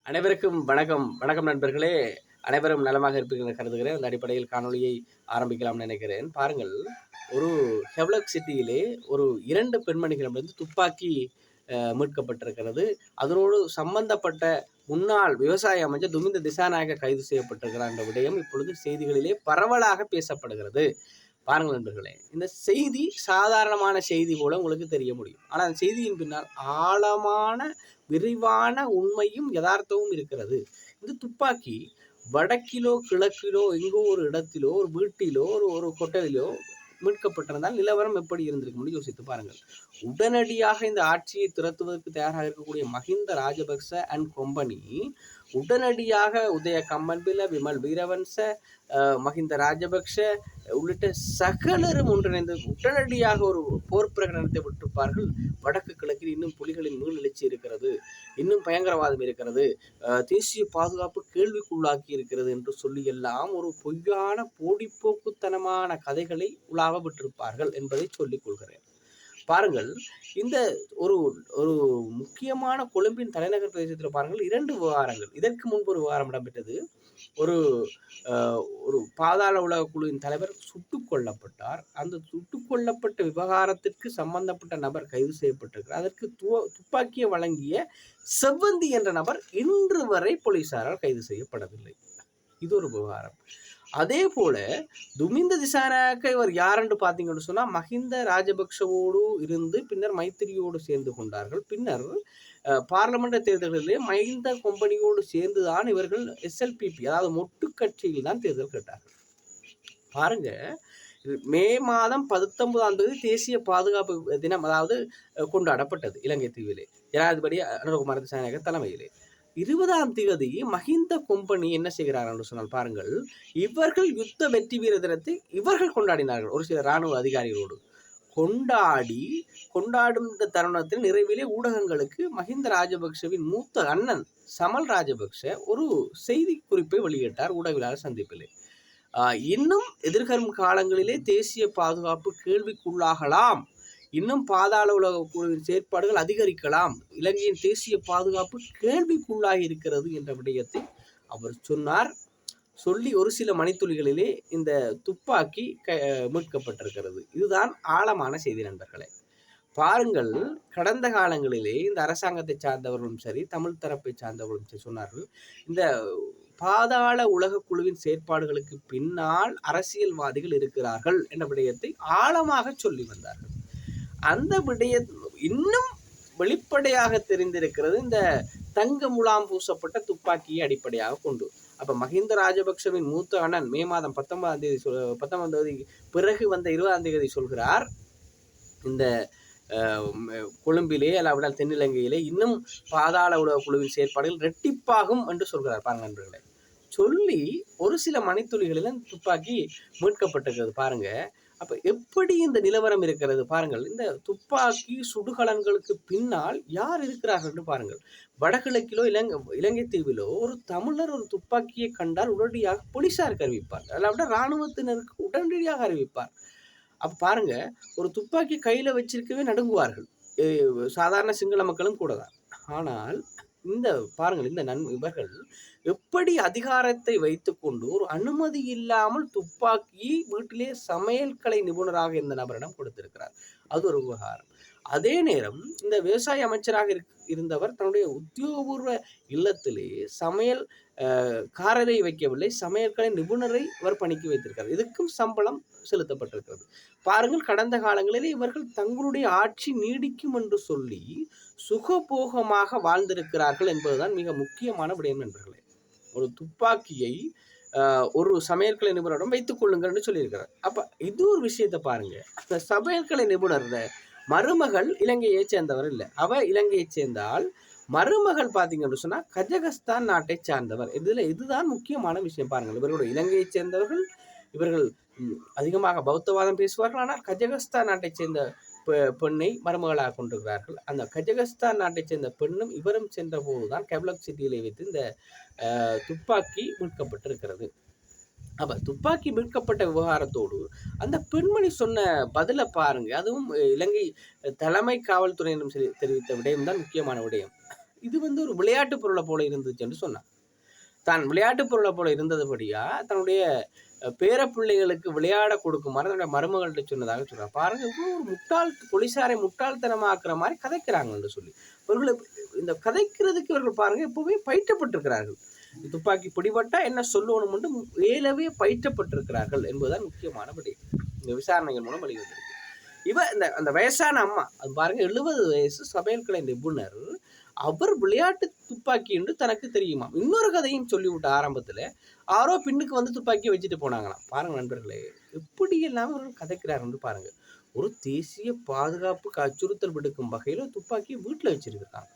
அனைவருக்கும் வணக்கம். வணக்கம் நண்பர்களே. அனைவரும் நலமாக இருப்பீர்கள் என்று கருதுகிறேன். அந்த அடிப்படையில் காணொளியை ஆரம்பிக்கலாம்னு நினைக்கிறேன். பாருங்கள், ஒரு ஹெவ்லக் சிட்டியிலே ஒரு 2 பெண்மணிகளிடமிருந்து துப்பாக்கி மீட்கப்பட்டிருக்கிறது. அதனோடு சம்பந்தப்பட்ட முன்னாள் விவசாய அமைச்சர் துமிந்த திசாநாயக்க கைது செய்யப்பட்டிருக்கிறார் என்ற விடயம் இப்பொழுது செய்திகளிலே பரவலாக பேசப்படுகிறது. பாருங்கள் நண்பர்களே, இந்த செய்தி சாதாரணமான செய்தி போல உங்களுக்கு தெரிய முடியும். ஆனால் அந்த செய்தியின் பின்னால் ஆழமான விரிவான உண்மையும் யதார்த்தமும் இருக்கிறது. இந்த துப்பாக்கி வடக்கிலோ கிழக்கிலோ எங்கோ ஒரு இடத்திலோ ஒரு வீட்டிலோ ஒரு கொட்டலிலோ மீட்கப்பட்டிருந்தால் நிலவரம் எப்படி இருந்திருக்கும் யோசித்து பாருங்கள். உடனடியாக இந்த ஆட்சியை திரட்டுவதற்கு தயாராக இருக்கக்கூடிய மஹிந்த ராஜபக்ச அண்ட் கம்பெனி உடனடியாக உதய கம்மன்பில, விமல் வீரவன்ச, மஹிந்த ராஜபக்ஷ உள்ளிட்ட சகலரும் ஒன்றிணைந்து உடனடியாக ஒரு போர் பிரகடனத்தை விட்டிருப்பார்கள். வடக்கு கிழக்கில் இன்னும் புலிகளின் மீளெழுச்சி இருக்கிறது, இன்னும் பயங்கரவாதம் இருக்கிறது, தேசிய பாதுகாப்பு கேள்விக்குள்ளாக்கி இருக்கிறது என்று சொல்லி எல்லாம் ஒரு பொய்யான போடிப்போக்குத்தனமான கதைகளை உலாவ விட்டிருப்பார்கள் என்பதை சொல்லிக் கொள்கிறேன். பாருங்கள், இந்த ஒரு ஒரு முக்கியமான கொழும்பின் தலைநகர் பிரதேசத்தில் பாருங்கள் 2 விவகாரங்கள். இதற்கு முன்பு ஒரு விவகாரம் இடம்பெற்றது. ஒரு ஒரு பாதாள உலக குழுவின் தலைவர் சுட்டுக் கொல்லப்பட்டார். அந்த சுட்டுக் கொல்லப்பட்ட விவகாரத்திற்கு சம்பந்தப்பட்ட நபர் கைது செய்யப்பட்டிருக்கிறார். அதற்கு துப்பாக்கியை வழங்கிய செவ்வந்தி என்ற நபர் இன்று வரை போலீசாரால் கைது செய்யப்படவில்லை. இது ஒரு விவகாரம். அதே போல துமிந்த திசாநாயக்க இவர் யார் என்று பார்த்தீங்கன்னு சொன்னா, மஹிந்த ராஜபக்ஷவோடு இருந்து பின்னர் மைத்திரியோடு சேர்ந்து கொண்டார்கள். பின்னர் பார்லமெண்ட் தேர்தல்களிலே மஹிந்த கம்பெனியோடு சேர்ந்துதான் இவர்கள் SLPP, அதாவது மொட்டு கட்சியில் தான் தேர்தல் கேட்டார்கள். பாருங்க, மே மாதம் 19ஆம் தேதி தேசிய பாதுகாப்பு தினம் அதாவது கொண்டாடப்பட்டது இலங்கை தீவிலே, ஜனாதிபதி அனுரகுமார திசாநாயக்க தலைமையிலே. 20ஆம் தேதி மஹிந்த கம்பெனி என்ன செய்கிறார் என்று சொன்னால் பாருங்கள், இவர்கள் யுத்த வெற்றி வீர தினத்தை இவர்கள் கொண்டாடினார்கள். ஒரு சில இராணுவ அதிகாரிகளோடு கொண்டாடும் இந்த தருணத்தில் நிறைவிலே ஊடகங்களுக்கு மஹிந்த ராஜபக்ஷவின் மூத்த அண்ணன் சமல் ராஜபக்ஷ ஒரு செய்தி குறிப்பை வெளியிட்டார் ஊடகவியலாளர் சந்திப்பிலே. இன்னும் எதிர்வரும் காலங்களிலே தேசிய பாதுகாப்பு கேள்விக்குள்ளாகலாம், இன்னும் பாதாள உலக குழுவின் செயற்பாடுகள் அதிகரிக்கலாம், இலங்கையின் தேசிய பாதுகாப்பு கேள்விக்குள்ளாகி இருக்கிறது என்ற விடயத்தை அவர் சொன்னார். சொல்லி ஒரு சில மணித்துளிகளிலே இந்த துப்பாக்கி மீட்கப்பட்டிருக்கிறது. இதுதான் ஆழமான செய்தி நண்பர்களே. பாருங்கள், கடந்த காலங்களிலே இந்த அரசாங்கத்தை சார்ந்தவர்களும் சரி, தமிழ் தரப்பை சார்ந்தவர்களும் சரி சொன்னார்கள், இந்த பாதாள உலக குழுவின் செயற்பாடுகளுக்கு பின்னால் அரசியல்வாதிகள் இருக்கிறார்கள் என்ற விடயத்தை ஆழமாக சொல்லி வந்தார்கள். அந்த விடயம் இன்னும் வெளிப்படையாக தெரிந்திருக்கிறது இந்த தங்க முலாம் பூசப்பட்ட துப்பாக்கியை அடிப்படையாக கொண்டு. அப்ப மஹிந்த ராஜபக்ஷவின் மூத்த அண்ணன் மே மாதம் 19ஆம் தேதி பிறகு வந்த 20ஆம் தேதி சொல்கிறார், இந்த கொழும்பிலே அல்லாவிட்டால் தென்னிலங்கையிலே இன்னும் பாதாள உலக குழுவின் செயற்பாடுகள் இரட்டிப்பாகும் என்று சொல்கிறார். பாருங்க நண்பர்களே, சொல்லி ஒரு சில மணித்துளிகளில் துப்பாக்கி மீட்கப்பட்டிருக்கிறது. பாருங்க, அப்ப எப்படி இந்த நிலவரம் இருக்கிறது பாருங்கள். இந்த துப்பாக்கி சுடுகலன்களுக்கு பின்னால் யார் இருக்கிறார்கள் என்று பாருங்கள். வடகிழக்கிலோ இலங்கை தீவிலோ ஒரு தமிழர் ஒரு துப்பாக்கியை கண்டால் உடனடியாக போலீசாருக்கு அறிவிப்பார், அல்லாவிட இராணுவத்தினருக்கு உடனடியாக அறிவிப்பார். அப்ப பாருங்க, ஒரு துப்பாக்கி கையில வச்சிருக்கவே நடுங்குவார்கள், சாதாரண சிங்கள மக்களும் கூட தான். ஆனால் இந்த பாருங்கள், இந்த இவர்கள் எப்படி அதிகாரத்தை வைத்துக்கொண்டு ஒரு அனுமதி இல்லாமல் துப்பாக்கியை வீட்டிலே சமையல் கலை நிபுணராக இருந்த நபரிடம் கொடுத்திருக்கிறார். அது ஒரு விவகாரம். அதே நேரம் இந்த விவசாய அமைச்சராக இருந்தவர் தன்னுடைய உத்தியோகபூர்வ இல்லத்திலே சமையல் காரரை வைக்கவில்லை, சமையற்கலை நிபுணரை அவர் பணிக்கு வைத்திருக்கிறார். இதுக்கும் சம்பளம் செலுத்தப்பட்டிருக்கிறது. பாருங்கள், கடந்த காலங்களிலே இவர்கள் தங்களுடைய ஆட்சி நீடிக்கும் என்று சொல்லி சுகபோகமாக வாழ்ந்திருக்கிறார்கள் என்பதுதான் மிக முக்கியமான விடயம் நண்பர்களே. ஒரு துப்பாக்கியை ஒரு சமையற்கலை நிபுணரிடம் வைத்துக் கொள்ளுங்கள் என்று சொல்லியிருக்கிறார். அப்ப இது ஒரு விஷயத்தை பாருங்க, அந்த சமையற்கலை நிபுணர் மருமகள் இலங்கையை சேர்ந்தவர் இல்லை, அவ இலங்கையை சேர்ந்தால் மருமகள் பார்த்தீங்கன்னு சொன்னா கஜகஸ்தான் நாட்டை சார்ந்தவர். இதுதான் முக்கியமான விஷயம். பாருங்கள், இவர்களோட இலங்கையை சேர்ந்தவர்கள், இவர்கள் அதிகமாக பௌத்தவாதம் பேசுவார்கள், ஆனால் கஜகஸ்தான் நாட்டை சேர்ந்த பெண்ணை மருமகளாக கொண்டிருக்கிறார்கள். அந்த கஜகஸ்தான் நாட்டை சேர்ந்த பெண்ணும் இவரும் சென்ற போதுதான் ஹெவ்லக் சிட்டியிலே வைத்து இந்த துப்பாக்கி மீட்கப்பட்டிருக்கிறது. அப்ப துப்பாக்கி மீட்கப்பட்ட விவகாரத்தோடு அந்த பெண்மணி சொன்ன பதில பாருங்க. அதுவும் இலங்கை தலைமை காவல்துறையிடம் தெரிவித்த விடயம் தான் முக்கியமான விடயம். இது ஒரு விளையாட்டு பொருளை போல இருந்துச்சு என்று சொன்னார். தான் விளையாட்டு பொருளை போல இருந்ததுபடியா தன்னுடைய பேர பிள்ளைகளுக்கு விளையாட கொடுக்குமாறு தன்னுடைய மருமகள்கிட்ட சொன்னதாக சொல்றாங்க. பாருங்க, இவ்வளோ ஒரு போலீசாரை முட்டாள்தனமாக்குற மாதிரி கதைக்கிறாங்கன்னு சொல்லி. இவர்கள் இந்த கதைக்கிறதுக்கு இவர்கள் பாருங்க எப்பவுமே பயிற்றப்பட்டிருக்கிறார்கள். துப்பாக்கி பிடிபட்டா என்ன சொல்லணும் என்று ஏலவே பயிற்றப்பட்டிருக்கிறார்கள் என்பதுதான் முக்கியமான விடயம். இந்த விசாரணைகள் மூலம் வெளிவந்திருக்கு. அந்த வயசான அம்மா அது பாருங்க, 70 வயசு சமையல் கலை நிபுணர். அவர் விளையாட்டு துப்பாக்கி என்று தனக்கு தெரியுமா. இன்னொரு கதையும் சொல்லிவிட்ட ஆரம்பத்துல ஆரோ பின்னுக்கு துப்பாக்கியை வச்சுட்டு போனாங்களாம். பாருங்க நண்பர்களே, எப்படி எல்லாம் அவர்கள் கதைக்கிறார் பாருங்க. ஒரு தேசிய பாதுகாப்புக்கு அச்சுறுத்தல் விடுக்கும் வகையில துப்பாக்கியை வீட்டுல வச்சிருக்காங்க.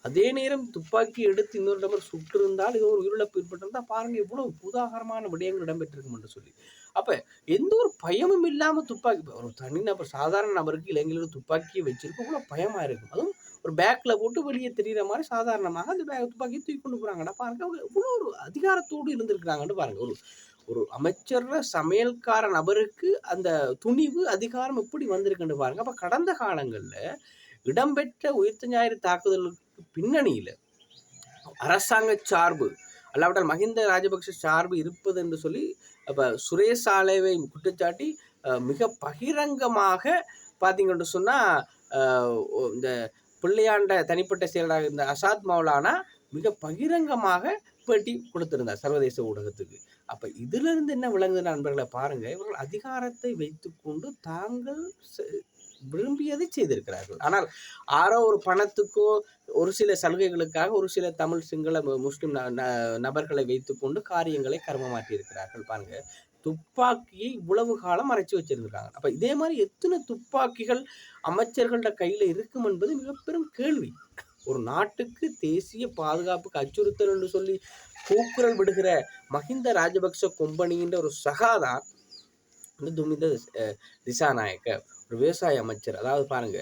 அதே நேரம் துப்பாக்கி எடுத்து இன்னொரு நபர் சுட்டு இருந்தால் ஏதோ ஒரு உயிரிழப்பு ஏற்பட்டிருந்தா பாருங்க இவ்வளவு பூதாகரமான விடயங்கள் இடம்பெற்றிருக்கும் என்று சொல்லி. அப்ப எந்த ஒரு பயமும் இல்லாம துப்பாக்கி, ஒரு தனிநபர் சாதாரண நபருக்கு இளைஞர்களுக்கு துப்பாக்கியை வச்சிருக்க இவ்வளவு பயமா இருக்கும். அதுவும் ஒரு பேக்ல போட்டு வெளியே தெரியுற மாதிரி சாதாரணமாக அந்த துப்பாக்கியை தூக்கி கொண்டு போறாங்கன்னா பாருங்க, இவ்வளவு ஒரு அதிகாரத்தோடு இருந்திருக்கிறாங்கன்னு பாருங்க. ஒரு அமைச்சர் சமையல்கார நபருக்கு அந்த துணிவு அதிகாரம் எப்படி வந்திருக்குன்னு பாருங்க. அப்ப கடந்த காலங்கள்ல இடம்பெற்ற உயிர்த்த ஞாயிறு தாக்குதலுக்கு பின்னணியில அரசாங்க சார்பு அல்லாவிட்டால் மஹிந்த ராஜபக்ஷ சார்பு இருப்பது என்று சொல்லி அப்ப சுரேஷ் சாலைவை குற்றச்சாட்டி மிக பகிரங்கமாக பார்த்தீங்கன்னு சொன்னா இந்த பிள்ளையாண்ட தனிப்பட்ட செயலராக இருந்த அசாத் மௌலானா மிக பகிரங்கமாக பேட்டி கொடுத்திருந்தார் சர்வதேச ஊடகத்துக்கு. அப்ப இதுல இருந்து என்ன விளங்குது நண்பர்களை பாருங்க, இவர்கள் அதிகாரத்தை வைத்துக்கொண்டு தாங்கள் விரும்பியதை செய்திருக்கிறார்கள். ஆனால் ஆரோ ஒரு பணத்துக்கோ ஒரு சில சலுகைகளுக்காக ஒரு சில தமிழ் சிங்கள முஸ்லிம் நபர்களை வைத்துக்கொண்டு காரியங்களை கர்மமாற்றி இருக்கிறார்கள். பாருங்க, துப்பாக்கியை இவ்வளவு காலம் மறைச்சு வச்சிருந்திருக்காங்க. அப்ப இதே மாதிரி எத்தனை துப்பாக்கிகள் அமைச்சர்களோட கையில இருக்கும் என்பது மிக பெரும் கேள்வி. ஒரு நாட்டுக்கு தேசிய பாதுகாப்புக்கு அச்சுறுத்தல் என்று சொல்லி கூக்குரல் விடுகிற மஹிந்த ராஜபக்ச கொம்பனின்ற ஒரு சகாதான் துமிந்த திசாநாயக்க, ஒரு விவசாய அமைச்சர். அதாவது பாருங்க,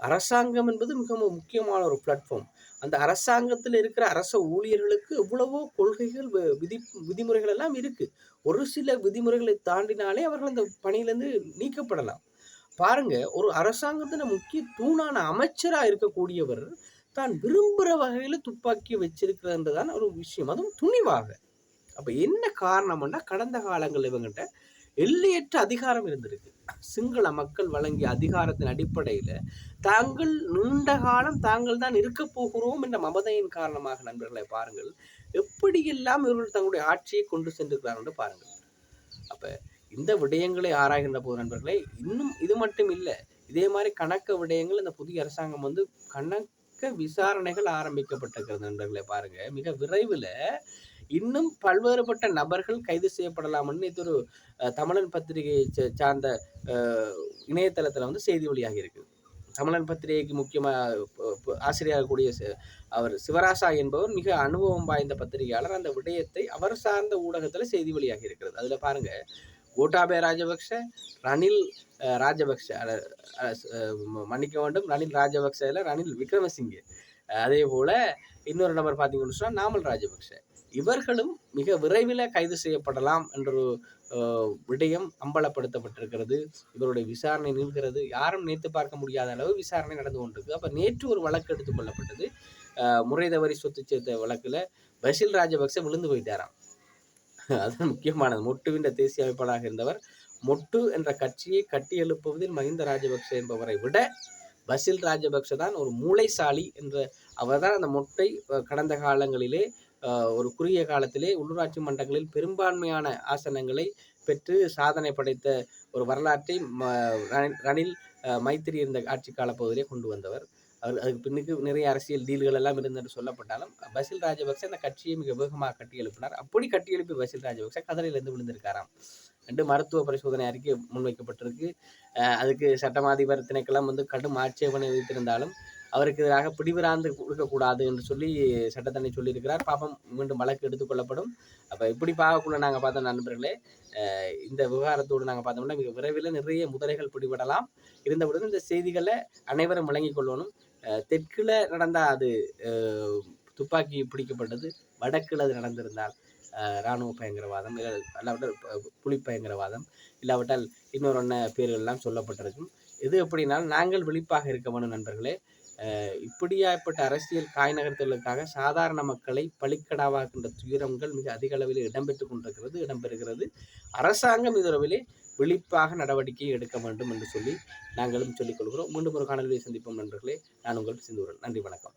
அரசாங்கம் என்பது மிக முக்கியமான ஒரு பிளாட்ஃபார்ம். அந்த அரசாங்கத்தில் இருக்கிற அரச ஊழியர்களுக்கு எவ்வளவோ கொள்கைகள் விதிமுறைகள் எல்லாம் இருக்கு. ஒரு சில விதிமுறைகளை தாண்டினாலே அவர்கள் அந்த பணியிலிருந்து நீக்கப்படலாம். பாருங்க, ஒரு அரசாங்கத்தின் முக்கிய தூணான அமைச்சரா இருக்கக்கூடியவர் தான் விரும்புகிற வகையில துப்பாக்கி வச்சிருக்கிறதுதான் ஒரு விஷயம், அதுவும் துணிவாக. அப்ப என்ன காரணம்னா, கடந்த காலங்கள் இவங்கிட்ட எல்லையற்ற அதிகாரம் இருந்திருக்கு. சிங்கள மக்கள் வழங்கிய அதிகாரத்தின் அடிப்படையில தாங்கள் நீண்ட காலம் தாங்கள் தான் இருக்க போகிறோம் என்ற மமதையின் காரணமாக நண்பர்களை பாருங்கள் எப்படியெல்லாம் இவர்கள் தங்களுடைய ஆட்சியை கொண்டு சென்றிருக்கிறார் என்று பாருங்கள். அப்ப இந்த விடயங்களை ஆராய்கின்ற போது நண்பர்களே, இன்னும் இது மட்டும் இல்லை, இதே மாதிரி கணக்க விடயங்கள் இந்த புதிய அரசாங்கம் கணக்க விசாரணைகள் ஆரம்பிக்கப்பட்டிருக்கிறது நண்பர்களை பாருங்க. மிக விரைவில் இன்னும் பல்வேறுபட்ட நபர்கள் கைது செய்யப்படலாம்னு இது ஒரு தமிழன் பத்திரிகையை சார்ந்த இணையதளத்தில் செய்தி வழியாக இருக்குது. தமிழன் பத்திரிகைக்கு முக்கியமாக ஆசிரியர் கூடிய அவர் சிவராசா என்பவர் மிக அனுபவம் வாய்ந்த பத்திரிகையாளர். அந்த விடயத்தை அவர் சார்ந்த ஊடகத்தில் செய்தி வழியாக இருக்கிறது. அதில் பாருங்க, கோட்டாபய ராஜபக்ஷ, ரணில் ராஜபக்ஷ, மன்னிக்க வேண்டும், ரணில் ராஜபக்ஷ ரணில் விக்ரமசிங்கே, அதே போல இன்னொரு நபர் பார்த்தீங்கன்னு சொன்னால் நாமல் ராஜபக்ஷ, இவர்களும் மிக விரைவில் கைது செய்யப்படலாம் என்ற விடயம் அம்பலப்படுத்தப்பட்டிருக்கிறது. இவருடைய விசாரணை நீள்கிறது. யாரும் நேற்று பார்க்க முடியாத அளவு விசாரணை நடந்து கொண்டிருக்கு. அப்போ நேற்று ஒரு வழக்கு எடுத்துக் கொள்ளப்பட்டது. முறை தவறி சொத்து சேர்த்த வழக்கில் பசில் ராஜபக்ச விழுந்து போயிட்டாராம். அதுதான் முக்கியமானது. மொட்டுவின் தேசிய அமைப்பாளராக இருந்தவர் மொட்டு என்ற கட்சியை கட்டி எழுப்புவதில் மஹிந்த ராஜபக்ச என்பவரை விட பசில் ராஜபக்ச தான் ஒரு மூளைசாலி என்ற அவர் தான் அந்த மொட்டை கடந்த காலங்களிலே ஒரு குறுகிய காலத்திலே உள்ளூராட்சி மன்றங்களில் பெரும்பான்மையான ஆசனங்களை பெற்று சாதனை படைத்த ஒரு வரலாற்றை ரணில் மைத்திரி இருந்த ஆட்சி காலப்பகுதியிலே கொண்டு வந்தவர். அவர் அதுக்கு பின்னுக்கு நிறைய அரசியல் டீல்கள் எல்லாம் இருந்தென்று சொல்லப்பட்டாலும் பசில் ராஜபக்ச அந்த கட்சியை மிக வேகமாக கட்டி எழுப்பினார். அப்படி கட்டி எழுப்பி பசில் ராஜபக்ச கதரையிலிருந்து விழுந்திருக்காராம். 2 மருத்துவ பரிசோதனை அறிக்கை முன்வைக்கப்பட்டிருக்கு. அதுக்கு சட்டமா அதிபர் திணைக்களம் கடும் ஆட்சேபனை விதித்திருந்தாலும் அவருக்கு எதிராக பிடிவிராந்து கொடுக்கக்கூடாது என்று சொல்லி சட்டத்தண்ணி சொல்லியிருக்கிறார். பாப்பம் மீண்டும் வழக்கு எடுத்துக்கொள்ளப்படும். அப்போ இப்படி பார்க்கக்குள்ள நாங்கள் பார்த்தோம் நண்பர்களே, இந்த விவகாரத்தோடு நாங்கள் பார்த்தோம்னா மிக விரைவில் நிறைய முதலைகள் பிடிபடலாம். இருந்தபொழுது இந்த செய்திகளை அனைவரும் விளங்கிக் கொள்ளணும். தெற்குல நடந்தால் அது துப்பாக்கி பிடிக்கப்பட்டது, வடக்கில் அது நடந்திருந்தால் இராணுவ பயங்கரவாதம், இல்லாவிட்டால் புலி பயங்கரவாதம், இல்லாவிட்டால் இன்னொரு பேர்கள் எல்லாம் சொல்லப்பட்டிருக்கும். எது எப்படினாலும் நாங்கள் விழிப்பாக இருக்க வேணும் நண்பர்களே. இப்படியாப்பட்ட அரசியல் காய் நகர்த்தலுக்காக சாதாரண மக்களை பலிக்கடாவாகின்ற துயரங்கள் மிக அதிக அளவில் இடம்பெறுகிறது. அரசாங்கம் இதரவிலே விழிப்பாக நடவடிக்கை எடுக்க வேண்டும் என்று சொல்லி நாங்களும் சொல்லிக் கொள்கிறோம். மீண்டும் ஒரு காணொலியை சந்திப்போம் நண்பர்களே. நான் உங்கள் சிந்தூரன். நன்றி, வணக்கம்.